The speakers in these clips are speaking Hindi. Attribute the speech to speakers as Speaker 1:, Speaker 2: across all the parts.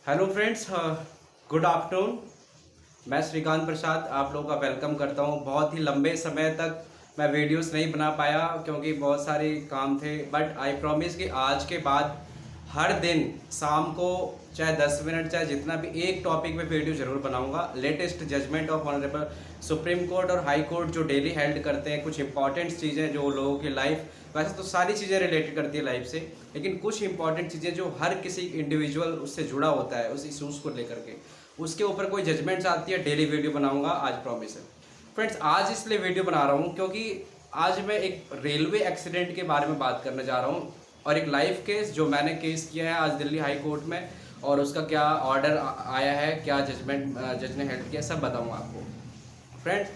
Speaker 1: Hello friends, good afternoon. मैं श्रीकांत प्रसाद आप लोगों का वेलकम करता हूं। बहुत ही लंबे समय तक मैं वीडियोस नहीं बना पाया क्योंकि बहुत सारे काम थे, बट आई प्रॉमिस कि आज के बाद हर दिन शाम को चाहे 10 मिनट चाहे जितना भी एक टॉपिक पे वीडियो जरूर बनाऊंगा। Latest judgement of honourable supreme court और हाई कोर्ट जो डेली हेल्ड करते हैं, कुछ इंपॉर्टेंट चीज़ें जो लोगों की लाइफ, वैसे तो सारी चीज़ें रिलेटेड करती है लाइफ से, लेकिन कुछ इंपॉर्टेंट चीज़ें जो हर किसी इंडिविजुअल उससे जुड़ा होता है उस इशूज़ को लेकर के, उसके ऊपर कोई जजमेंट्स आती है, डेली वीडियो बनाऊंगा, आज प्रॉमिस है। फ्रेंड्स, आज इसलिए वीडियो बना रहा हूँ क्योंकि आज मैं एक रेलवे एक्सीडेंट के बारे में बात करने जा रहा हूँ और एक लाइव केस जो मैंने केस किया है आज दिल्ली हाई कोर्ट में, और उसका क्या ऑर्डर आया है, क्या जजमेंट जज ने हेल्ड किया, सब बताऊँगा आपको। फ्रेंड्स,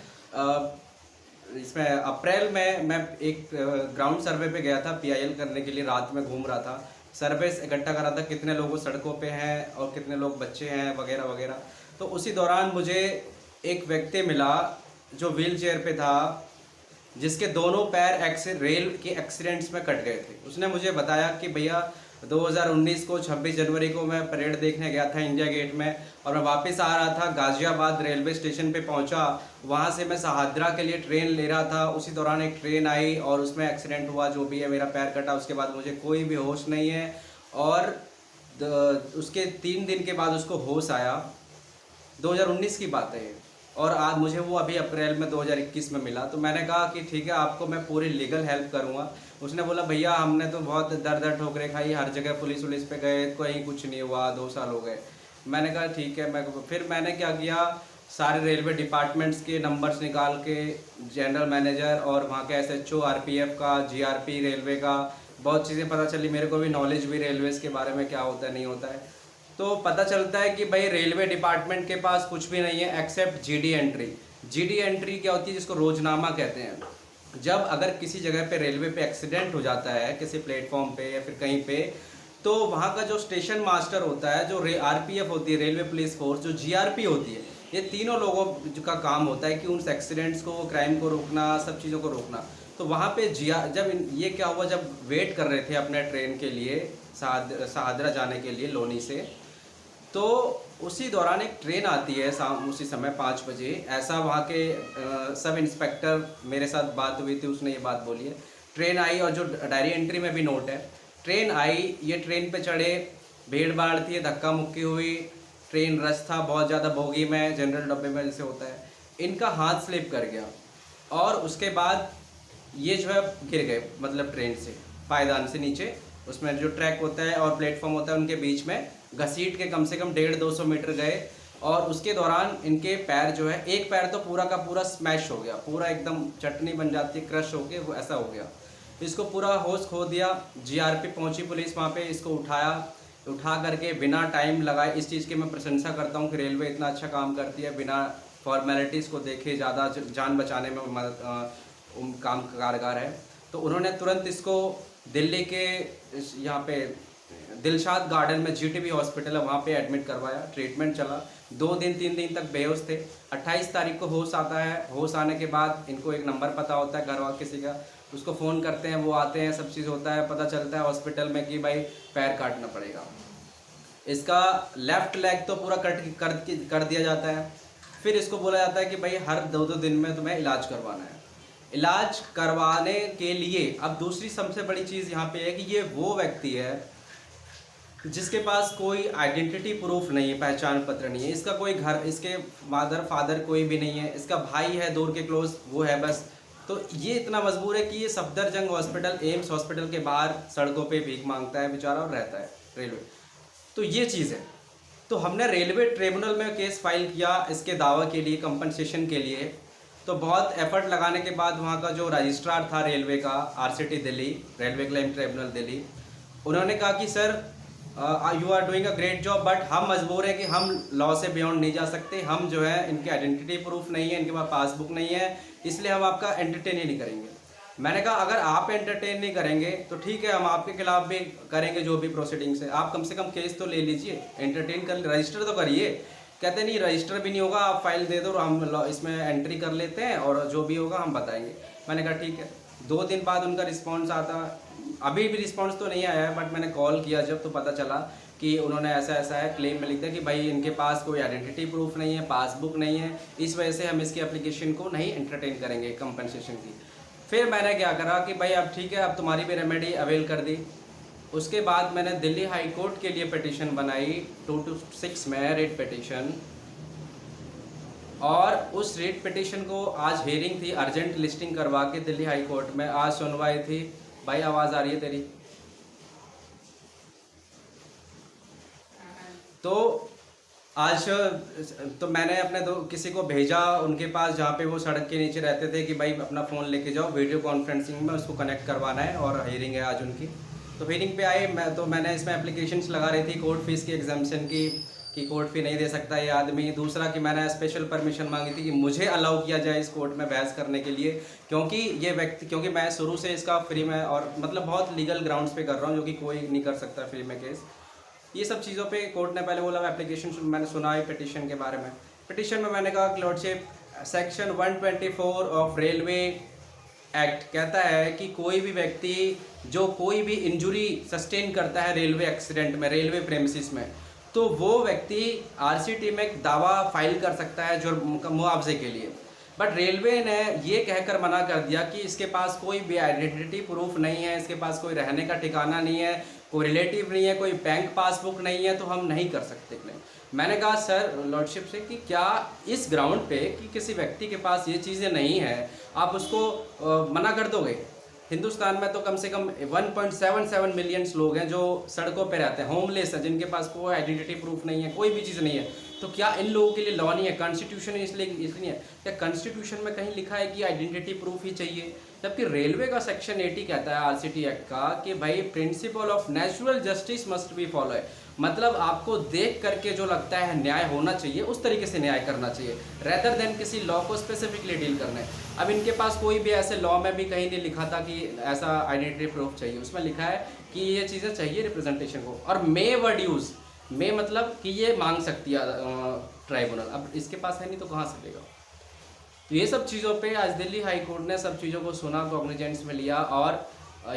Speaker 1: इसमें अप्रैल में मैं एक ग्राउंड सर्वे पे गया था पीआईएल करने के लिए। रात में घूम रहा था, सर्वे इकट्ठा कर रहा था कितने लोग सड़कों पे हैं और कितने लोग बच्चे हैं वगैरह वगैरह। तो उसी दौरान मुझे एक व्यक्ति मिला जो व्हील चेयर पे था, जिसके दोनों पैर रेल के एक्सीडेंट्स में कट गए थे। उसने मुझे बताया कि भैया 2019 को 26 जनवरी को मैं परेड देखने गया था इंडिया गेट में, और मैं वापस आ रहा था, गाज़ियाबाद रेलवे स्टेशन पे पहुंचा। वहां से मैं सहादरा के लिए ट्रेन ले रहा था, उसी दौरान एक ट्रेन आई और उसमें एक्सीडेंट हुआ। जो भी है, मेरा पैर कटा, उसके बाद मुझे कोई भी होश नहीं है। और उसके 3 दिन के बाद उसको होश आया। 2019 की बात है ये, और आज मुझे वो अभी अप्रैल में 2021 में मिला। तो मैंने कहा कि ठीक है, आपको मैं पूरी लीगल हेल्प करूँगा। उसने बोला भैया हमने तो बहुत दर दर ठोकरें खाई, हर जगह पुलिस वुलिस पे गए, कहीं कुछ नहीं हुआ, 2 साल हो गए। मैंने कहा ठीक है। फिर मैंने क्या किया, सारे रेलवे डिपार्टमेंट्स के नंबर्स निकाल के, जनरल मैनेजर और वहाँ के एसएचओ, आरपीएफ का, जीआरपी रेलवे का, बहुत चीज़ें पता चली। मेरे को भी नॉलेज भी रेलवेज़ के बारे में क्या होता है नहीं होता है। तो पता चलता है कि भाई रेलवे डिपार्टमेंट के पास कुछ भी नहीं है except GD entry. GD entry क्या होती है, जिसको रोजनामा कहते हैं। जब अगर किसी जगह पे रेलवे पे एक्सीडेंट हो जाता है, किसी प्लेटफॉर्म पे या फिर कहीं पे, तो वहाँ का जो स्टेशन मास्टर होता है, जो आरपीएफ होती है, रेलवे पुलिस फोर्स, जो जीआरपी होती है, ये तीनों लोगों का काम होता है कि उन एक्सीडेंट्स को, क्राइम को रोकना, सब चीज़ों को रोकना। तो वहाँ पे जब ये क्या हुआ, जब वेट कर रहे थे अपने ट्रेन के लिए सहादरा जाने के लिए लोनी से, तो उसी दौरान एक ट्रेन आती है शाम, उसी समय 5 बजे। ऐसा वहाँ के सब इंस्पेक्टर, मेरे साथ बात हुई थी, उसने ये बात बोली है। ट्रेन आई और जो डायरी एंट्री में भी नोट है, ट्रेन आई, ये ट्रेन पे चढ़े, भीड़ भाड़ थी, धक्का मुक्की हुई, ट्रेन रश था बहुत ज़्यादा, बोगी में, जनरल डब्बे में जैसे होता है। इनका हाथ स्लिप कर गया और उसके बाद ये जो है गिर गए, मतलब ट्रेन से पायदान से नीचे। उसमें जो ट्रैक होता है और प्लेटफॉर्म होता है, उनके बीच में घसीट के कम से कम 150-200 मीटर गए। और उसके दौरान इनके पैर जो है, एक पैर तो पूरा का पूरा स्मैश हो गया, पूरा एकदम चटनी बन जाती है, क्रश होके वो ऐसा हो गया। इसको पूरा होश खो दिया। जीआरपी पहुंची पुलिस वहाँ पे, इसको उठा करके बिना टाइम लगाए। इस चीज़ की मैं प्रशंसा करता हूँ कि रेलवे इतना अच्छा काम करती है, बिना फॉर्मेलिटीज़ को देखे ज़्यादा जान बचाने में काम कारगर है। तो उन्होंने तुरंत इसको दिल्ली के यहाँ पे दिलशाद गार्डन में जीटीबी हॉस्पिटल है, वहाँ पे एडमिट करवाया, ट्रीटमेंट चला। 2 दिन 3 दिन तक बेहोश थे। 28 तारीख को होश आता है। होश आने के बाद इनको एक नंबर पता होता है घर वाले किसी का, उसको फ़ोन करते हैं, वो आते हैं, सब चीज़ होता है। पता चलता है हॉस्पिटल में कि भाई पैर काटना पड़ेगा। इसका लेफ्ट लेग तो पूरा कर दिया जाता है। फिर इसको बोला जाता है कि भाई हर 2-2 दिन में तुम्हें इलाज करवाना है। इलाज करवाने के लिए अब दूसरी सबसे बड़ी चीज़ यहाँ पे है कि ये वो व्यक्ति है जिसके पास कोई आइडेंटिटी प्रूफ नहीं है, पहचान पत्र नहीं है, इसका कोई घर, इसके मदर फादर कोई भी नहीं है, इसका भाई है दूर के क्लोज, वो है बस। तो ये इतना मजबूर है कि ये सफदरजंग हॉस्पिटल, एम्स हॉस्पिटल के बाहर सड़कों पे भीख मांगता है बेचारा और रहता है रेलवे। तो ये चीज़ है। तो हमने रेलवे ट्रिब्यूनल में केस फाइल किया इसके दावा के लिए, कंपनसेशन के लिए। तो बहुत एफर्ट लगाने के बाद वहाँ का जो रजिस्ट्रार था रेलवे का, RCT Delhi, railway claim tribunal Delhi, उन्होंने कहा कि sir you are doing a great job, but हम मजबूर है कि हम लॉ से बियॉन्ड नहीं जा सकते। हम जो है, इनके आइडेंटिटी प्रूफ नहीं है, इनके पास पासबुक नहीं है, इसलिए हम आपका एंटरटेन ही नहीं करेंगे। मैंने कहा अगर आप एंटरटेन नहीं करेंगे तो ठीक है, हम आपके खिलाफ भी करेंगे जो भी प्रोसीडिंग्स है। आप कम से कम केस तो ले लीजिए, एंटरटेन कर, रजिस्टर तो करिए। कहते नहीं रजिस्टर भी नहीं होगा, आप फाइल दे दो, हम इसमें एंट्री कर लेते हैं और जो भी होगा हम बताएंगे। मैंने कहा ठीक है। 2 दिन बाद उनका रिस्पॉन्स अभी भी रिस्पांस तो नहीं आया है, बट मैंने कॉल किया जब तो पता चला कि उन्होंने ऐसा ऐसा है, क्लेम में लिख दिया कि भाई इनके पास कोई आइडेंटिटी प्रूफ नहीं है, पासबुक नहीं है, इस वजह से हम इसकी एप्लीकेशन को नहीं एंटरटेन करेंगे कंपनसेशन की। फिर मैंने क्या करा कि भाई अब ठीक है, अब तुम्हारी भी रेमेडी अवेल कर दी। उसके बाद मैंने दिल्ली हाई कोर्ट के लिए पिटीशन बनाई 226 में, रेट पिटीशन। और उस रेट पिटीशन को आज हेयरिंग थी, अर्जेंट लिस्टिंग करवा के दिल्ली हाई कोर्ट में आज सुनवाई थी। भाई आवाज़ आ रही है तेरी? तो आज तो मैंने अपने किसी को भेजा उनके पास जहाँ पे वो सड़क के नीचे रहते थे कि भाई अपना फ़ोन लेके जाओ, वीडियो कॉन्फ्रेंसिंग में उसको कनेक्ट करवाना है और हियरिंग है आज उनकी। तो हियरिंग पे आए, मैंने इसमें एप्लीकेशंस लगा रही थी कोर्ट फीस की एग्जाम्शन की, कि कोर्ट फी नहीं दे सकता ये आदमी। दूसरा कि मैंने स्पेशल परमिशन मांगी थी कि मुझे अलाउ किया जाए इस कोर्ट में बहस करने के लिए, क्योंकि ये व्यक्ति, क्योंकि मैं शुरू से इसका फ्री में और मतलब बहुत लीगल ग्राउंड्स पे कर रहा हूँ, जो कि कोई नहीं कर सकता फ्री में केस। ये सब चीज़ों पे कोर्ट ने पहले बोला, एप्लीकेशन मैंने सुना है पिटीशन के बारे में। पिटीशन में मैंने कहा कि lordship, section 124 of railway act कहता है कि कोई भी व्यक्ति जो कोई भी इंजुरी सस्टेन करता है रेलवे एक्सीडेंट में, रेलवे प्रेमिसिस में, तो वो व्यक्ति आरसीटी में एक दावा फाइल कर सकता है जो मुआवजे के लिए। बट रेलवे ने ये कहकर मना कर दिया कि इसके पास कोई भी आइडेंटिटी प्रूफ नहीं है, इसके पास कोई रहने का ठिकाना नहीं है, कोई रिलेटिव नहीं है, कोई बैंक पासबुक नहीं है, तो हम नहीं कर सकते क्लेम। मैंने कहा सर लॉर्डशिप से कि क्या इस ग्राउंड पे कि किसी व्यक्ति के पास ये चीज़ें नहीं है आप उसको मना कर दोगे? हिंदुस्तान में तो कम से कम 1.77 मिलियंस लोग हैं जो सड़कों पे रहते हैं, होमलेस हैं, जिनके पास कोई आइडेंटिटी प्रूफ नहीं है, कोई भी चीज़ नहीं है। तो क्या इन लोगों के लिए लॉ नहीं है? कॉन्स्टिट्यूशन इसलिए है, क्या कॉन्स्टिट्यूशन में कहीं लिखा है कि आइडेंटिटी प्रूफ ही चाहिए? जबकि रेलवे का सेक्शन 80 कहता है आरसीटी एक्ट का कि भाई principal of natural justice must be follow है, मतलब आपको देख करके जो लगता है न्याय होना चाहिए उस तरीके से न्याय करना चाहिए, रेदर देन किसी लॉ को स्पेसिफिकली डील करना है। अब इनके पास कोई भी ऐसे लॉ में भी कहीं नहीं लिखा था कि ऐसा आइडेंटिटी प्रूफ चाहिए, उसमें लिखा है कि ये चीज़ें चाहिए रिप्रेजेंटेशन को, और मे वर्ड यूज़, मे मतलब कि ये मांग सकती है ट्राइब्यूनल। अब इसके पास है नहीं तो कहाँ से लेगा? तो ये सब चीज़ों पे आज दिल्ली हाई कोर्ट ने सब चीज़ों को सुना, कॉग्निजेंस में लिया, और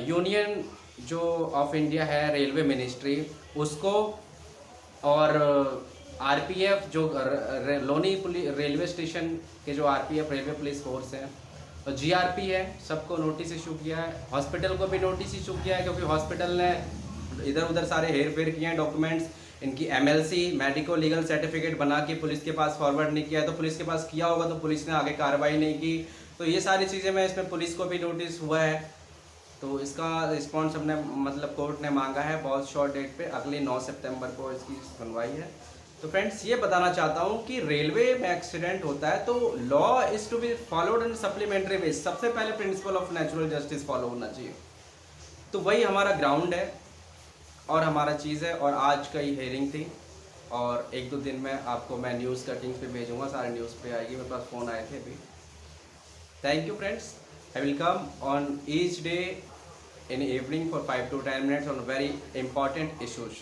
Speaker 1: यूनियन जो ऑफ इंडिया है रेलवे मिनिस्ट्री उसको, और आरपीएफ जो लोनी रेलवे स्टेशन के जो आरपीएफ रेलवे पुलिस फोर्स है, और जीआरपी है, सबको नोटिस इशू किया है। हॉस्पिटल को भी नोटिस इशू किया है, क्योंकि हॉस्पिटल ने इधर उधर सारे हेर फेर किए हैं डॉक्यूमेंट्स, इनकी एमएलसी मेडिको लीगल सर्टिफिकेट बना के पुलिस के पास फॉरवर्ड नहीं किया है, तो पुलिस के पास किया होगा तो पुलिस ने आगे कार्रवाई नहीं की। तो ये सारी चीज़ें मैं इसमें पुलिस को भी नोटिस हुआ है, तो इसका रिस्पॉन्स हमने मतलब कोर्ट ने मांगा है बहुत शॉर्ट डेट पे, अगली 9 सितंबर को इसकी सुनवाई है। तो फ्रेंड्स ये बताना चाहता हूँ कि रेलवे में एक्सीडेंट होता है तो law is to be followed in supplementary base, सबसे पहले principle of natural justice follow होना चाहिए। तो वही हमारा ग्राउंड है और हमारा चीज़ है, और आज कई हेयरिंग थी, और 1-2 दिन में आपको मैं न्यूज़ कटिंग्स पे भेजूँगा, सारे न्यूज़ पे आएगी, मेरे पास फ़ोन आए थे अभी। Thank you friends, I will come on each day in evening for 5 to 10 minutes on very important issues.